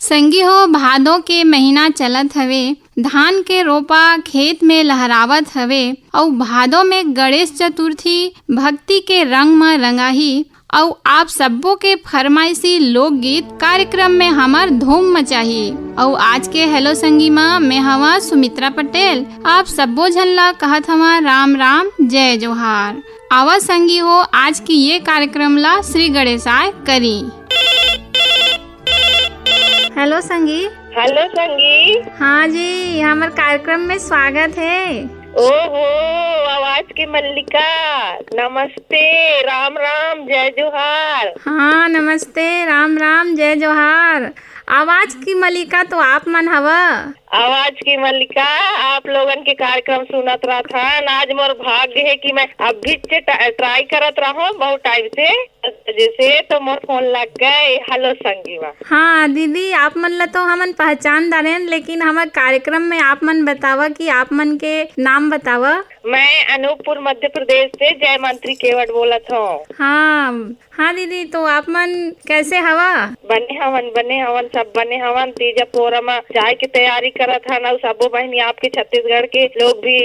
संगी हो भादों के महीना चलत हवे, धान के रोपा खेत में लहरावत हवे और भादों में गणेश चतुर्थी भक्ति के रंग में रंगाही और आप सबों के फरमाइशी लोकगीत कार्यक्रम में हमार धूम मचाही। और आज के हेलो संगी माँ मैं हवा सुमित्रा पटेल, आप सबो झल्ला कहत हवा राम राम जय जोहार। आवा संगी हो आज की ये कार्यक्रम ला श्री गणेशाय करी। हेलो संगी। हेलो संगी। हाँ जी, हमारे कार्यक्रम में स्वागत है। ओहो आवाज की मल्लिका, नमस्ते, राम राम जय जोहार। हाँ नमस्ते, राम राम जय जोहार। आवाज की मल्लिका तो आप मन हवा। आवाज की मल्लिका आप लोगन के कार्यक्रम सुनत रहा था। आज मोर भाग्य है कि मैं अभी से ट्राई करत रहा हूँ बहुत टाइम से, जैसे तो मोर फोन लग गए। हेलो संगी माँ। हाँ दीदी, आप मन ला तो हमन पहचान दारेन, लेकिन हमारे कार्यक्रम में आप मन बतावा कि आप मन के नाम बतावा। मैं अनूपपुर मध्य प्रदेश से जय मंत्री केवट बोलत हूँ। हाँ दीदी, तो आप मन कैसे हवा? बने हवन सब बने हवन। तीजा पोरा में जाए की तैयारी करत हन और सबो बहनी आपके छत्तीसगढ़ के लोग भी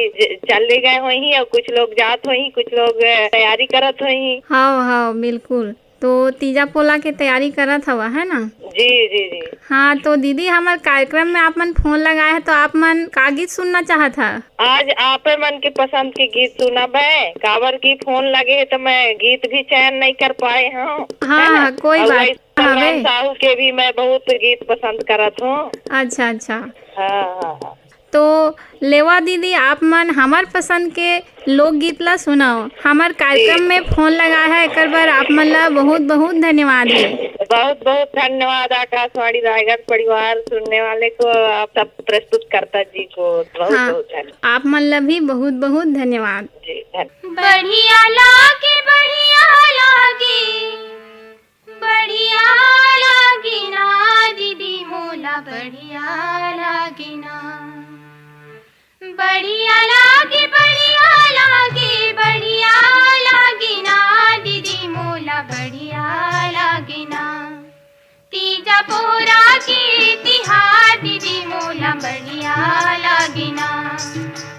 चले गए होही और कुछ लोग जात होही, कुछ लोग तैयारी करत होही। हाँ बिल्कुल, तो तीजा पोला के तैयारी करत हवा है ना? जी। हाँ तो दीदी, हमारे कार्यक्रम में आप मन फोन लगाए है तो आप मन का गीत सुनना चाहत है? आज आप मन के पसंद के गीत सुनब है। काबर की फोन लगे है तो मैं गीत भी चयन नहीं कर पाए हूँ। हाँ कोई बात नहीं। साहू के भी मैं बहुत गीत पसंद करत हूँ। अच्छा। हाँ। तो लेवा दीदी, आप मन हमार पसंद के लोकगीत ला सुनाओ। हमार कार्यक्रम में फोन लगा है, एक बार आप मन ला बहुत बहुत धन्यवाद है। बहुत बहुत धन्यवाद आकाशवाणी रायगढ़ परिवार, सुनने वाले को, आप सब प्रस्तुत करता जी को बहुत बहुत धन्यवाद। आप मन ला भी बहुत बहुत धन्यवाद जी। बढ़िया लागे ना दीदी मोला, बढ़िया लागे ना दीदी मोला, बढ़िया लागे ना। तीजा पोरा के तिहार दीदी मोला, बढ़िया लागे ना।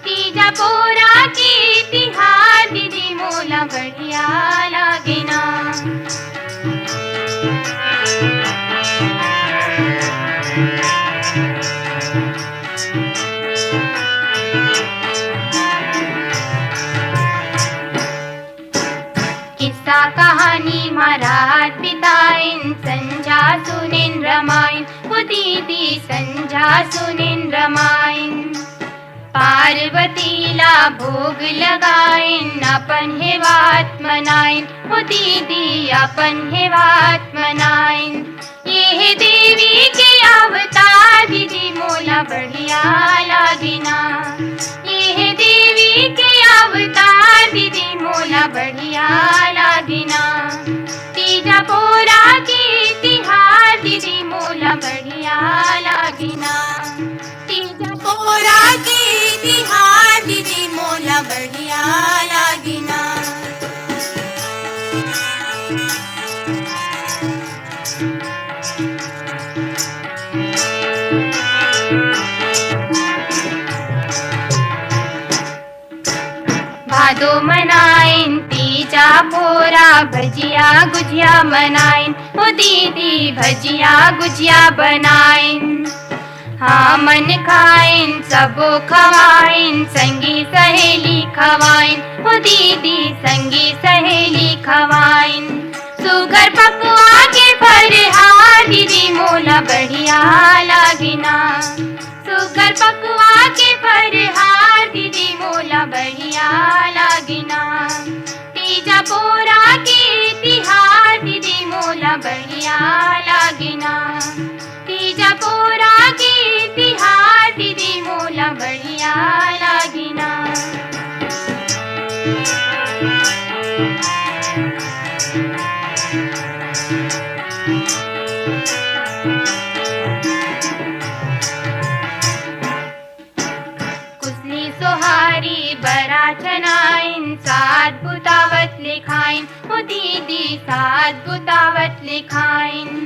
तीजा पोरा के तिहार दीदी मोला, बढ़िया लागे ना। किस्सा कहानी महाराज बिताइन, संझा सुनिन रमाइन, वो दीदी संझा सुनिन रमाइन। पार्वती ला भोग लगाइन, अपन हे बात मनाइन, वो दीदी अपन हे बात मनाइन। ये देवी के अवतार दीदी मोला, बढ़िया लागे ना। ये देवी के अवतार दीदी मोला, बढ़िया लागे ना। तीजा पोरा के तिहार दीदी मोला, बढ़िया लागे ना। तीजा पोरा के तिहार दीदी मोला, बढ़िया लागे ना। भादो मनाइन तीजा पोरा, भजिया गुजिया मनाइन, ओ दीदी भजिया गुजिया बनाइन। हाँ मन खाइन सबो खवाइन, संगी सहेली खवाइन, ओ दीदी संगी सहेली खवाइन। सुगर पकवा के फरहार दीदी मोला, बढ़िया लागे ना। सुगर पकवा के फरहार दीदी मोला, बढ़िया लागे ना। तीजा पोरा के तिहार दीदी मोला, बढ़िया लागे ना। तीजा पोरा के तिहार दीदी मोला, बढ़िया लागे ना। कुसली सोहारी बरा चनाइन, सात बुतावत लिखाइन, ओ दीदी सात बुतावत लिखाइन।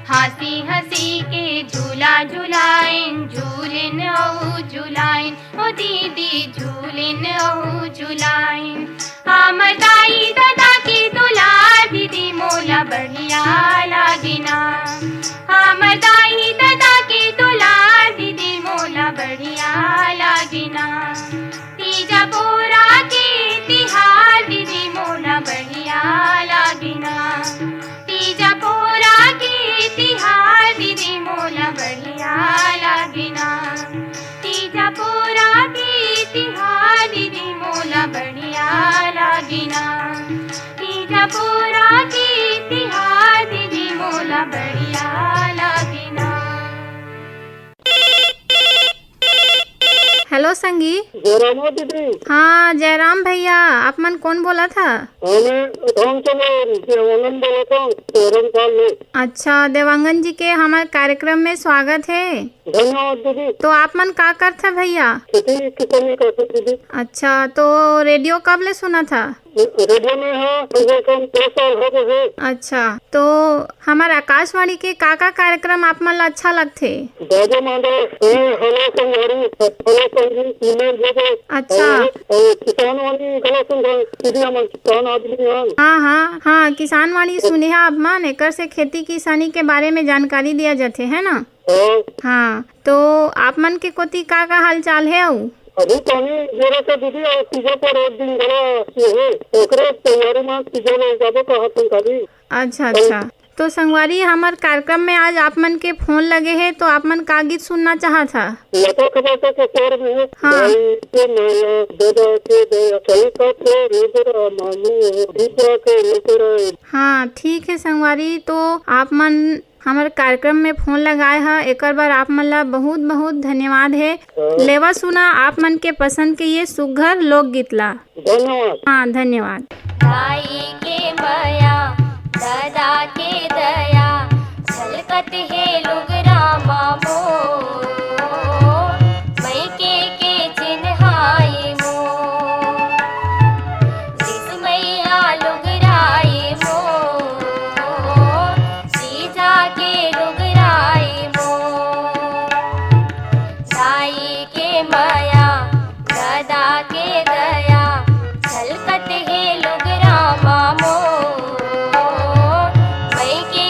हंसी हंसी दीदी के झूला झुलाइन झूलिन औ झुलाइन ओ दीदी झूलिन औ झुलाइन। हमर दाई दादा के दुलार दीदी मोला बढ़िया लागिना। हमर दाई दादा के दुलार दीदी मोला बढ़िया लागिना। तीजा पोरा के तिहार दीदी मोला बढ़िया लागिना। तीजा पोरा के तिहार दीदी मोला बढ़िया लागिना। तीजा पोरा के तिहार दीदी मोला बढ़िया लागिना। तीजा पोरा के तिहार दीदी मोला बढ़िया लागिना। हेलो संगी। जयराम दीदी। हाँ जयराम भैया, आप मन कौन बोला था? देवांगन बोला था अच्छा, देवांगन जी के हमारे कार्यक्रम में स्वागत है। धन्यवाद दीदी। तो आप मन का करता भैया? खेती किसानी करते दीदी। अच्छा, तो रेडियो कब ले सुना था? रेडियो में है 2 साल हो गए। अच्छा, तो हमारे आकाशवाणी के का कार्यक्रम आप मन ला अच्छा लगते? दादा मांडा हेलो संघारी हेलो संगी ईमेल भेजे। अच्छा। और किसान वाली गला संघारी दीदी हम किसान आदमी हैं। हाँ, किसान वाणी सुने आप मन, एकर से खेती किसानी के बारे में जानकारी दिया जाते है ना। हाँ, तो आप मन के कोती का हाल चाल है? अभी पानी जरा से दीदी और तीजा पर एक दिन गला है ओकरे तैयारी में तीजा ले जाबो कहा तुम खाली। अच्छा, तो संगवारी हमार कार्यक्रम में आज आप मन के फोन लगे है, तो आप मन का गीत सुनना चाहा था? लता खबर के शहर में हाँ। के नया दादा के दया सही का के रेदरा मानू दीदा के रेदरा। हाँ ठीक है संगवारी, तो आप मन हमारे कार्यक्रम में फोन लगाए है, एक बार आप मन ला बहुत बहुत धन्यवाद है। लेवा सुना आप मन के पसंद के ये सुघर लोकगीत ला। धन्यवाद। हाँ धन्यवाद। दाई के माया दादा के दया झलकत है लुगरा मामो मैके के चिन्हाई मो जिस मैया लुगराई मो सीधा के लुगराई मो। दाई के माया दादा के दया झलकत है लुगरा मामो मैके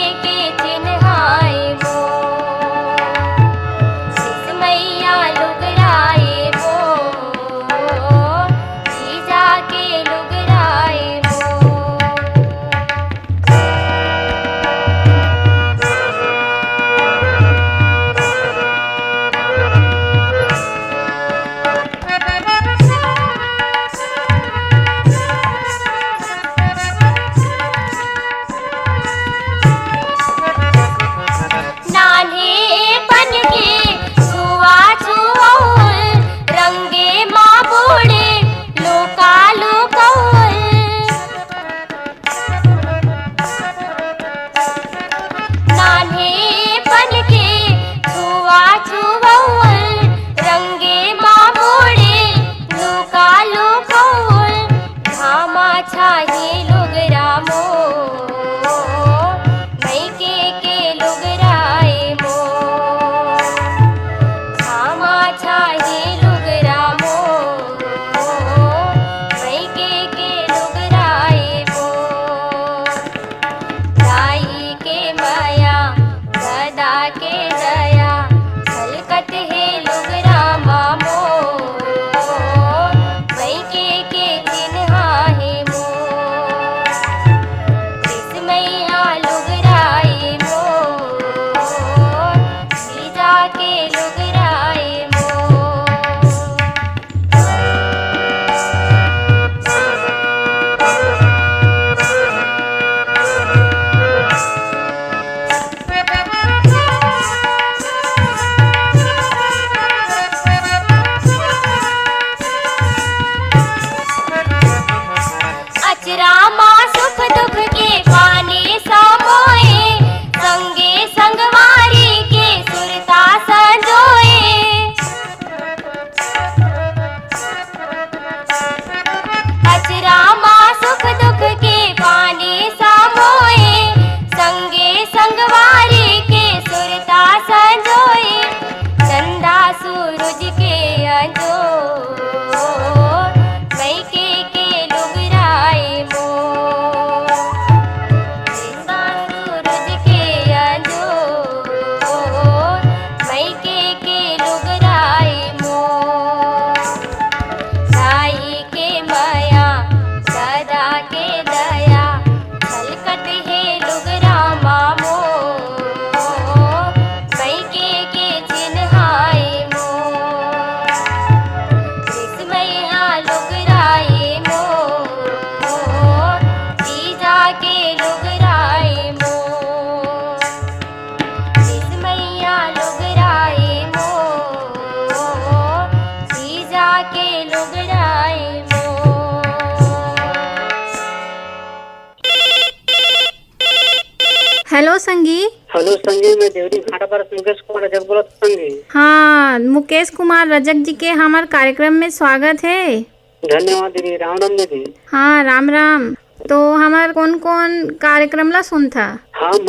हेलो संगी। हेलो संगी, मैं देवरी घाटा पर मुकेश कुमार रजक बोलत संगी। हाँ, मुकेश कुमार रजक जी के हमार कार्यक्रम में स्वागत है। धन्यवाद दीदी। राम राम दीदी। हाँ, राम राम। तो हमार कौन कौन कार्यक्रम ला सुनता? हम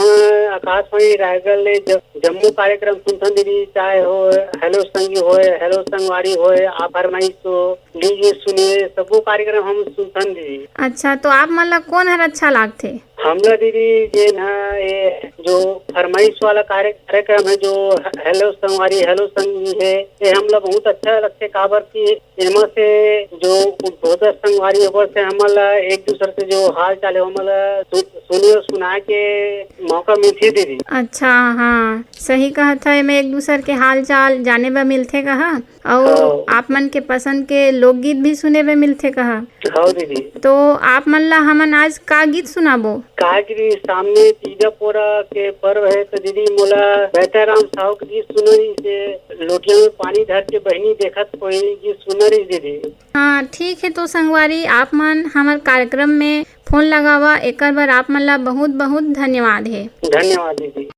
आकाशवाणी रायगढ़ ले जम्मू कार्यक्रम सुनथन दीदी, चाहे हो हेलो संगी होए, हेलो संगवारी होए, आप फरमाइश तो लीजिए सुनिए, सबो कार्यक्रम हम सुनथन दीदी। अच्छा, तो आप मन ला कौन हर अच्छा लागथे? हमला दीदी जे ना ये जो फरमाइश वाला कार्यक्रम है, जो हेलो संगवारी हेलो संगी है, ये हमला बहुत अच्छा लगते। काबर की एमा से जो उद्बोधक संगवारी ऊपर से हमला एक दूसरे से जो हाल चाल है हमला सुनिए सुना के मौका मिलती दीदी। अच्छा, हाँ सही कहा था। मैं एक दूसरे के हाल चाल जाने में मिलते कहा, और आप मन के पसंद के लोकगीत भी सुने में मिलते कहा। हाँ दीदी। तो आप मन ला हमन आज का गीत सुनाबो? का दीदी सामने तीजा पोरा के पर्व है, तो दीदी मोला बेहतराम साहू के गीत सुनरी से लोटिया में पानी धर के बहनी देखत कोई गीत सुनरी दीदी। हाँ ठीक है। तो संगवारी आप मन हमारे कार्यक्रम में फोन लगावा, एक बार आप मन ला बहुत बहुत धन्यवाद है। धन्यवाद दीदी।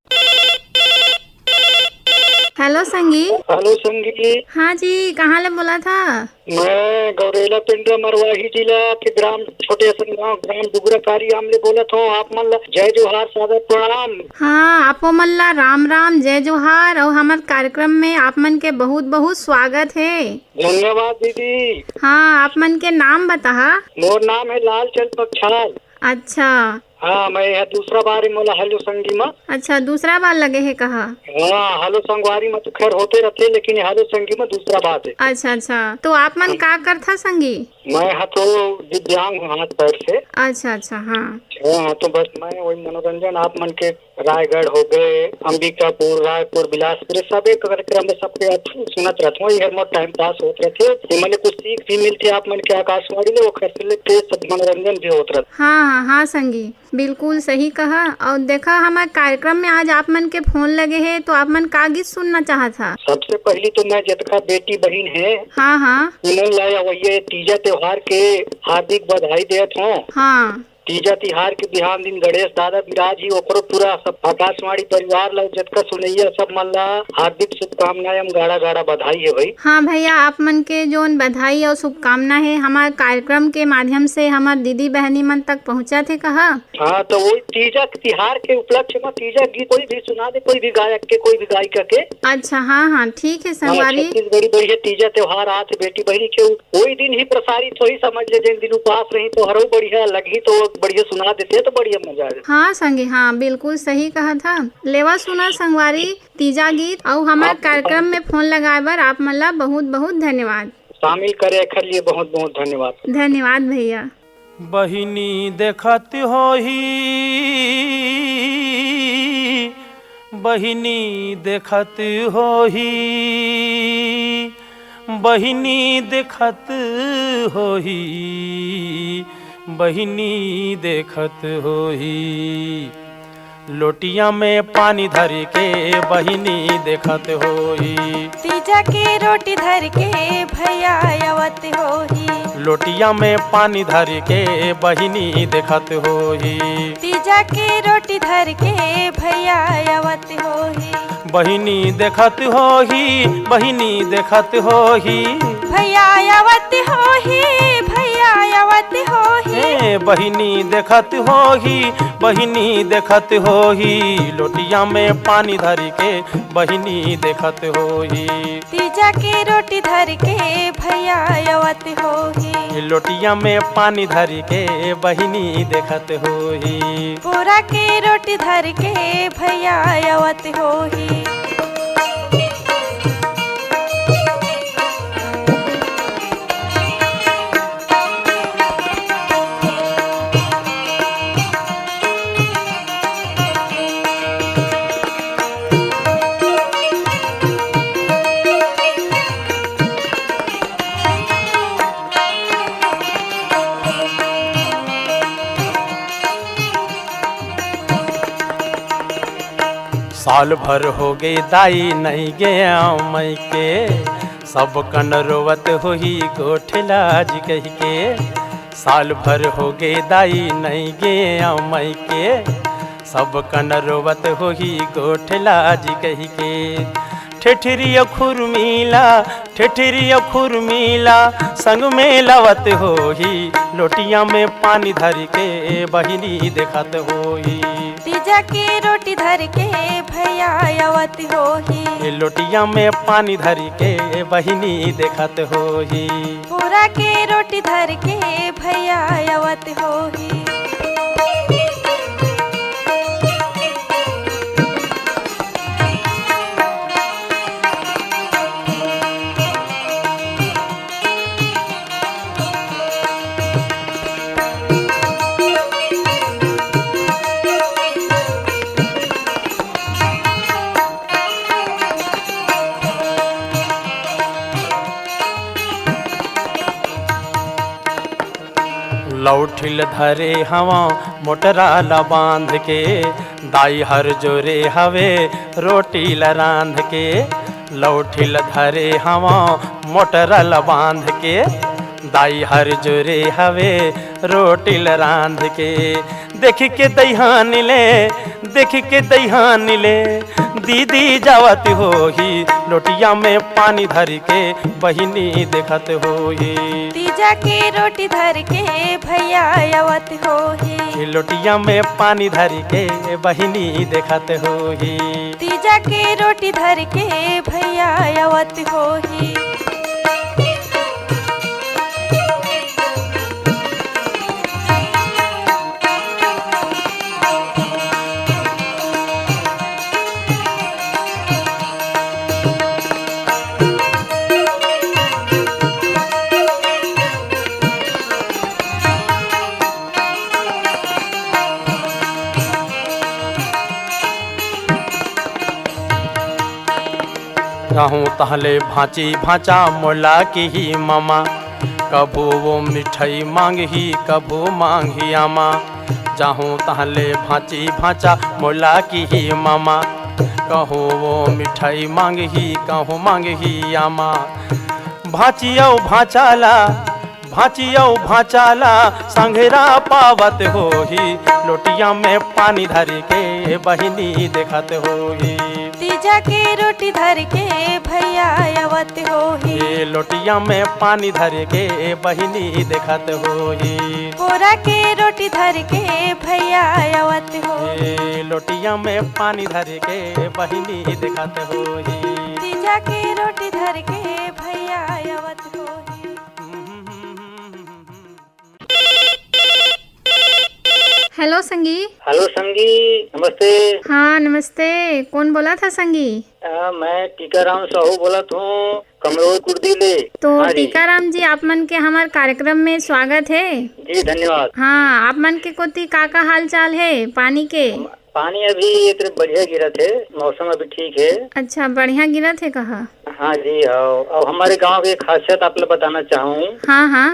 हेलो संगी। हेलो संगी। हाँ जी, कहाँ ले बोला था? मैं गौरेला पिंड मरवाही जिला के ग्राम छोटे गाँव ग्राम डुगराकारी आमले बोला था। आप मन ला जय जोहार, सादर प्रणाम। हाँ, आपो मन ला राम राम, जय जोहार, और हमारे कार्यक्रम में आप मन के बहुत बहुत स्वागत है। धन्यवाद दीदी। हाँ, आप मन के नाम बता। मोर नाम है लालचंद पक्षाल। अच्छा। हाँ, मैं यह दूसरा बार मोला हेलो संगी में। अच्छा, दूसरा बार लगे है कहा? हाँ, हेलो संगवारी में तो खैर होते रहते, लेकिन हेलो संगी में दूसरा बात है। अच्छा अच्छा। तो आप मन का करता संगी? मैं तो दिव्यांग हूँ हाथ पैर से। अच्छा अच्छा। हाँ हाँ, तो बस मैं वही मनोरंजन आप मन के रायगढ़ हो गए, अंबिकापुर, रायपुर, बिलासपुर, सब एक कार्यक्रम में सबके सुनत रहता हूँ। यह टाइम पास होते रहते, मैंने कुछ सीख भी मिलती है आप मन के आकाशवाणी ले, वो खर्चे सब मनोरंजन भी होता रहता। हाँ हाँ हाँ संगी, बिल्कुल सही कहा। और देखा हमारे कार्यक्रम में आज आप मन के फोन लगे है, तो आप मन का गीत सुनना चाहता? सबसे पहली तो मैं जितका बेटी बहन है, हाँ हाँ, उन्होंने लाया वही तीजा त्योहार के हार्दिक बधाई देता हूँ। हाँ तीजा तिहार के बिहान दिन गणेश दादा विराज ही ओकरो पूरा सब आकाशवाणी परिवार ला जतका सुनैया सब मन ला हार्दिक शुभकामनाएं, गाड़ा गाड़ा बधाई है भाई। हाँ भैया, आप मन के जो बधाई और शुभकामना है हमारे कार्यक्रम के माध्यम से हमारे दीदी बहनी मन तक पहुँचा थे कहा। हाँ, तो वही तीजा तिहार के उपलक्ष्य में तीजा गीत कोई भी सुना दे, कोई भी गायक के, कोई भी गायिका के। अच्छा हाँ हाँ ठीक है संगवारी। छत्तीसगढ़ी बढ़िया तीजा त्योहार आते बेटी बहनी के वही दिन ही प्रसारित हो ही समझ ले, जिन दिन उपास रही तो हरो बढ़िया लगी तो बढ़िया सुना देते तो बढ़िया मजा आ। हाँ संगी, हाँ बिल्कुल सही कहा था। लेवा सुना संगवारी तीजा गीत, और हमारे कार्यक्रम में फोन लगाए बर आप मन ला बहुत बहुत धन्यवाद। शामिल करे खर लिए बहुत बहुत धन्यवाद। धन्यवाद भैया। बहिनी देखत होही, बहिनी देखत होही, बहिनी देखत होही, बहिनी देखत होही। लोटिया में पानी धर के बहिनी देखत होही, तीजा के रोटी धर के भैया आवत होही। लोटिया में पानी धर के बहिनी देखत होही, तीजा के रोटी धर के भैया आवत होही। बहिनी देखत होही, बहिनी देखत होही, भैया आवत होही, भैया आवत होही। बहिनी देखत होही, बहिनी देखत होही। लोटिया में पानी धर के बहिनी देखत होही, तीजा के रोटी धर के भैया आवत होही। लोटिया में पानी धर के बहिनी देखत होही, पूरा के रोटी धर के भैया आवत होही। साल भर हो गए दाई नहीं गया मई के, सब कन रोवत होही गोठलाज कह के। साल भर हो गए दाई नहीं गया मई के, सब कन रोवत होही गोठला जी कही के। ठेठरिया खुरमीला संग में लवत होही, लोटिया में पानी धर के बहिनी देखत होही। तीजा के रोटी धर के भैया आवत होही, लोटिया में पानी धर के बहिनी देखत होही। पूरा के रोटी धर के भैया आवत होही। लौठिल धरे हवा मोटराला बांध के, दाई हर जोरे हवे रोटी ल रांध के। लौठिल धरे हवा मोटराला बांध के, दाई हर जोरे हवे रोटी ल रांध के। देख के दईहान ले दीदी जावत होही, लोटिया में पानी धर के बहिनी देखत होही। तीजा के रोटी धर के भैया आवत होही, लोटिया में पानी धर के बहिनी देखत होही। तीजा के रोटी धर के भैया आवत होही। रहूं तहले भांची भांचा मोला की ही मामा, कभू वो मिठाई मांगही कभू मांगी आमा। जाहूं तहले भांची भांचा मोला की ही मामा, कहूँ वो मिठाई मांगही कहूँ मांगही आमा। भांचियो भांचाला संघरा पावत होही, लोटिया में पानी धर के बहिनी देखत होही। तीजा के रोटी धर के भैया आवत होही, ये लोटिया में पानी धर के बहिनी देखत होही। पोरा के रोटी धर के भैया आवत होही, ये लोटिया में पानी धर के बहिनी देखत होही। तीजा के रोटी धर के भैया आवत होही। हेलो संगी। हेलो संगी, नमस्ते। हाँ नमस्ते, कौन बोला था संगी? मैं टीकाराम साहू बोलत हूँ, कमरोल कुर्दी ले। तो हाँ जी। टीकाराम जी, आप मन के हमारे कार्यक्रम में स्वागत है। जी धन्यवाद। हाँ, आप मन के कोती का हाल चाल है पानी के? पानी अभी इतने बढ़िया गिरत है, मौसम अभी ठीक है। अच्छा, बढ़िया गिरत है कहा? हाँ जी। और हमारे गांव की खासियत आप लोग बताना चाहूँ। हाँ हाँ।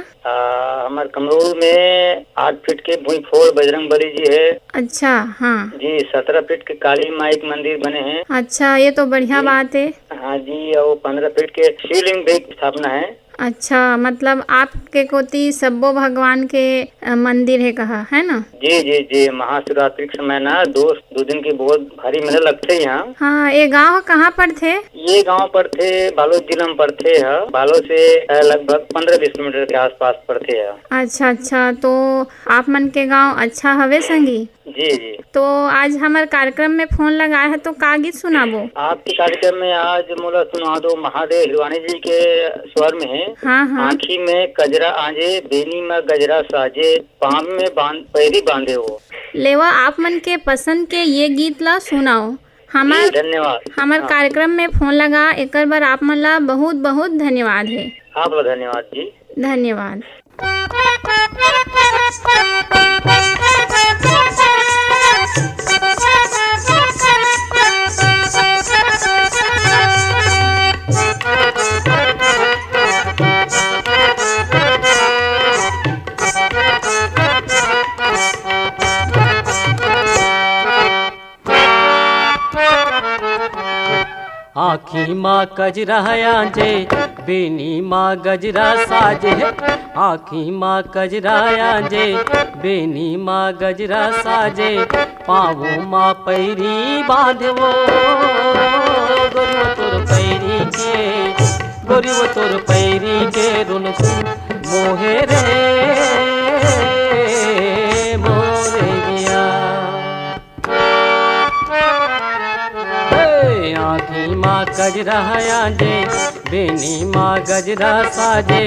हमारे कमरोल में 8 फीट के भूई फोड़ बजरंग बली जी है। अच्छा। हाँ जी, 17 फीट के काली माई के मंदिर बने हैं। अच्छा, ये तो बढ़िया बात है। हाँ जी, और 15 फीट के शिवलिंग भी स्थापना है। अच्छा, मतलब आपके कोती सब्बो भगवान के मंदिर है कहा, है ना? जी जी जी। महाशिवरात्रि के समय ना 2 दिन की बहुत भारी मेला लगते है यहाँ। हाँ, ये गांव कहाँ पर थे? ये गांव पर थे, बालोद जिला में पड़ते है। बालोद से लगभग 15-20 किलोमीटर के आसपास पड़ते है। अच्छा अच्छा, तो आप मन के गांव अच्छा हवे संगी। जी जी। तो आज हमारे कार्यक्रम में फोन लगाया है, तो का गीत सुनाबो? आपके कार्यक्रम में आज मोला सुना दो महादेव हिरवानी जी के स्वर में है। हाँ हाँ। आँखी में कजरा आजे, बेनी में गजरा साजे, पाँव में पैरी बांधे हो। लेवा, आप मन के पसंद के ये गीत ला सुनाओ। जी, धन्यवाद। हमारे कार्यक्रम में फोन लगा एक बार आप मन ला बहुत बहुत धन्यवाद है। आपका धन्यवाद जी। धन्यवाद। आँखी माँ कजरा आजे, बेनी माँ गजरा साजे, आँखी माँ कजरा आजे, बेनी माँ गजरा साजे, पाँवों माँ पैरी बांधवो, गोरियो तोर पैरी के, गोरियो तोर पैरी के रुन मोहे रे मोरे गया। आँखी माँ गजरा आजे, बेनी माँ गजरा साजे,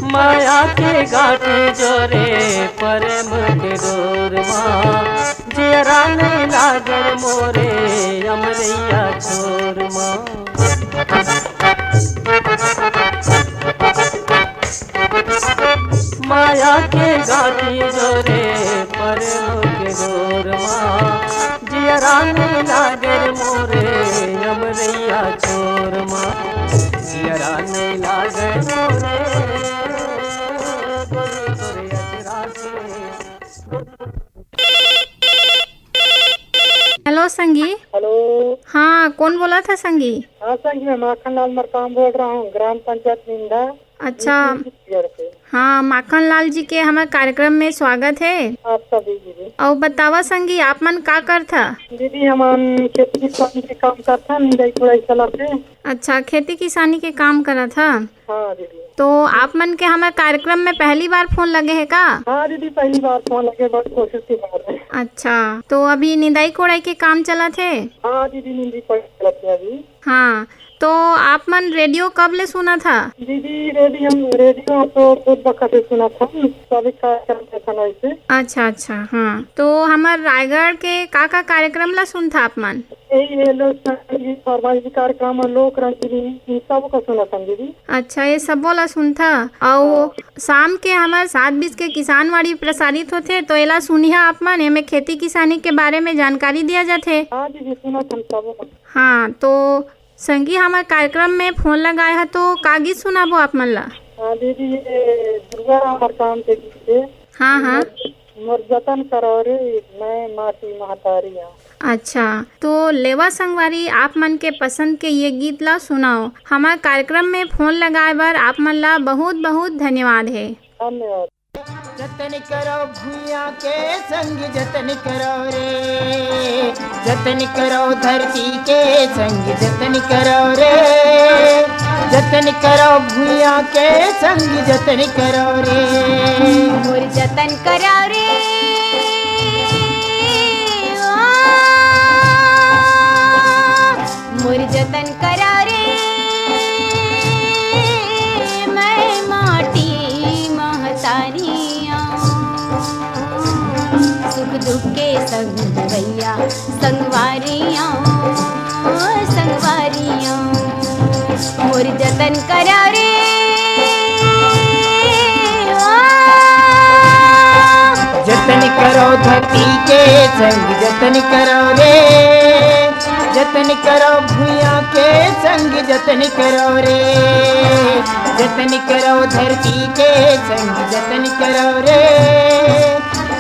माया के गाठी जोरे प्रेम के डोर माँ, जियरा नहीं लागर मोरे अमरैया छोर माँ। माया के गाठी जोरे प्रेम के डोर माँ, जियरा नहीं लागर मोरे अमरैया छोर माँ, जियरा नहीं लागर मोरे। हेलो संगी। हेलो। हाँ, कौन बोला था संगी? हाँ संगी, मैं माखन लाल मरकाम बोल रहा हूँ, ग्राम पंचायत निंदा। अच्छा। हाँ, माखन लाल जी के हमारे कार्यक्रम में स्वागत है। आपका भी दीदी। और बतावा संगी, आप मन का कर था? दीदी हम खेती किसानी के काम करता, निंदाई कोड़ाई चला थे। अच्छा, खेती किसानी के काम करा था। हाँ दीदी। तो आप मन के हमारे कार्यक्रम में पहली बार फोन लगे है का? हाँ दीदी, पहली बार फोन लगे, बहुत कोशिश की बात है। अच्छा, तो अभी निंदाई कोड़ाई के काम चला थे? हाँ दीदी, निंदाई कोड़ाई चला थे अभी। हाँ, तो आप मन रेडियो कब ले सुना था? दीदी रेडियो तो बहुत वक्त से सुना था, सभी कार्यक्रम था ऐसे। अच्छा अच्छा। हाँ, तो हमारे रायगढ़ के का कार्यक्रम ला सुन था आप मन? यही फरमाइशी कार्यक्रम, लोक रंगीनी, इन सब को सुना था दीदी। अच्छा, ये सब बोला सुन था। और शाम के हमारे 7:20 के किसानवाड़ी प्रसारित होते, तो एला सुनिया आप मन, एमे खेती किसानी के बारे में जानकारी दिया जाते। हाँ दीदी, सुना था सब। हाँ, तो संगी हमारे कार्यक्रम में फोन लगाए है, तो का गीत सुनाबो आप मन ला? हाँ दीदी, ये दुर्गा मरकाम के गीत है। हाँ हाँ। मोर जतन करो रे मैं माटी महतारी। अच्छा, तो लेवा संगवारी आप मन के पसंद के ये गीत ला सुनाओ। हमारे कार्यक्रम में फोन लगाए बर आप मन ला बहुत बहुत धन्यवाद है। धन्यवाद। जतन करो भूया के संग, जतन करो रे, जतन करो धरती के संग, जतन करो रे, जतन करो भूया के संग, जतन करो रे, मोर जतन करो रे, मोर जतन करो दुख के संग भैया संगवारियाँ संगवारियाँ मोर जतन करा रे जतन करो धरती के संग जतन करो रे, जतन करो भूया के संग जतन करो रे, जतन करो धरती के संग जतन करो रे,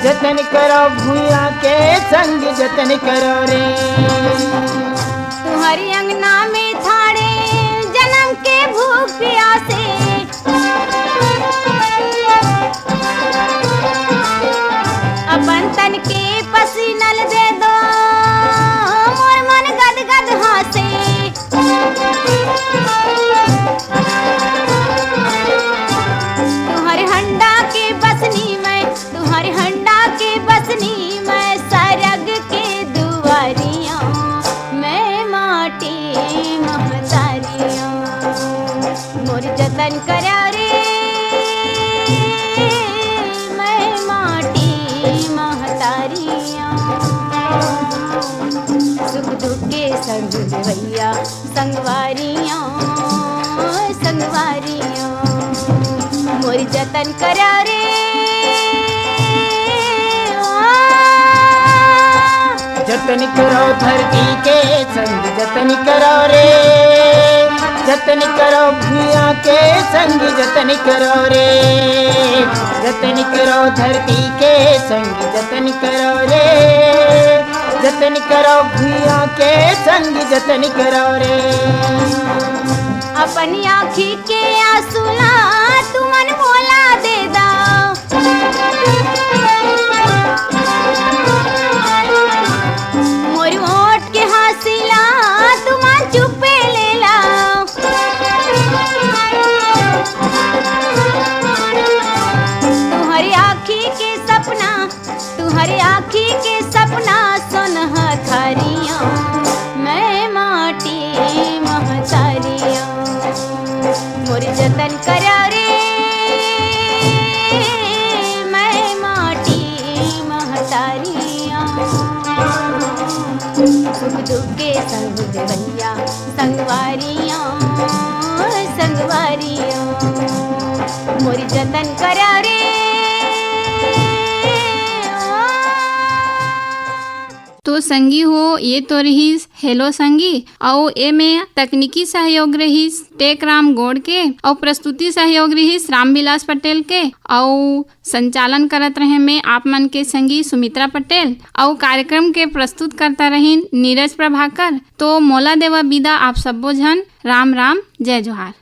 जतन करो भूया के संग जतन करो रे। तुम्हारी अंगना में थाड़े जन्म के भूख प्यासे अपन तन के पसीनल दे दो मोर मन गद गद हासे तुम्हारे हंडा के बसनी मैं तुम्हारे हंडा के बसनी मैं सरग के दुआरियाँ मैं माटी महतारियाँ मोर जतन करा रे सुख दुख के संग भैया संगवारियाँ संगवारियाँ मोर जतन करा रे। जतन करो धरती के संग जतन करो रे, जतन करो भूया के संग जतन करो रे, जतन करो धरती के संग जतन करो रे, जतन करो भूया के संग जतन करो रे। अपनी आँखी के आंसुला तुमन बोला दे दा मोर ओट के हासिला तुमन चुपे ले ला तुम्हारी आँखी के सपना तुम्हारी आँखी के सपना सुनह थारियाँ मैं माटी महतारियाँ मोर जतन करा रे मैं माटी महतारियाँ सुख दुख के संग भैया संगवारियाँ संगवारियाँ मोर जतन करा रे। तो संगी हो ये तो रहीस हेलो संगी और ए में तकनीकी सहयोग रहीस टेकराम गौड़ के और प्रस्तुति सहयोग रहीस रामविलास पटेल के और संचालन करत रहे में आप मन के संगी सुमित्रा पटेल और कार्यक्रम के प्रस्तुत करता रही नीरज प्रभाकर। तो मोला देवा विदा आप सबो झन राम राम जय जोहार।